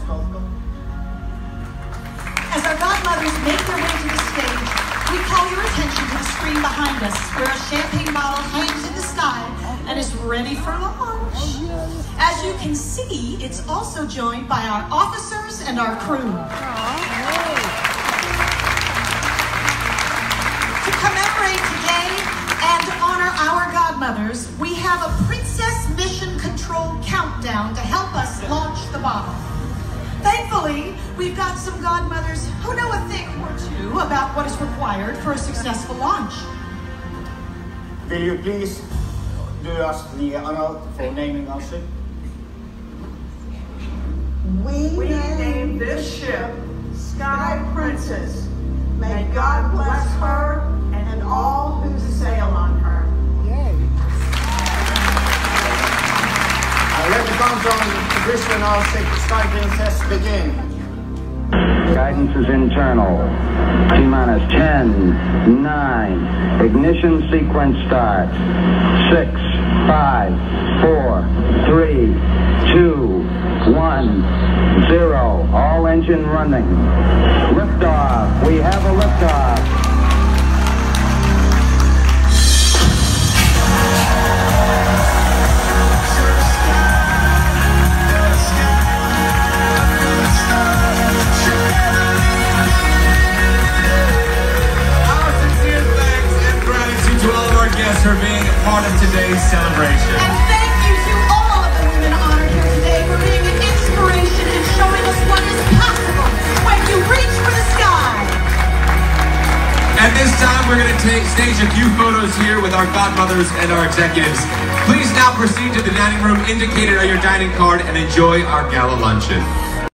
As our godmothers make their way to the stage, we call your attention to the screen behind us, where a champagne bottle hangs in the sky and is ready for launch. As you can see, it's also joined by our officers and our crew. To commemorate today and to honor our godmothers, we have a Princess Mission Control countdown to help us launch the bottle. Thankfully, we've got some godmothers who know a thing or two about what is required for a successful launch. Will you please do us the honor for naming our ship? We name this ship Sky Princess. May God bless her and all who sail on her. Let the countdown to Christian our ship Sky Princess begin. Guidance is internal. T-minus 10, 9. Ignition sequence starts. 6, 5, 4, 3, 2, 1, 0. All engine running. Liftoff. We have a liftoff. For being a part of today's celebration. And thank you to all of the women honored here today for being an inspiration and showing us what is possible when you reach for the sky. At this time, we're going to stage a few photos here with our godmothers and our executives. Please now proceed to the dining room indicated on your dining card and enjoy our gala luncheon.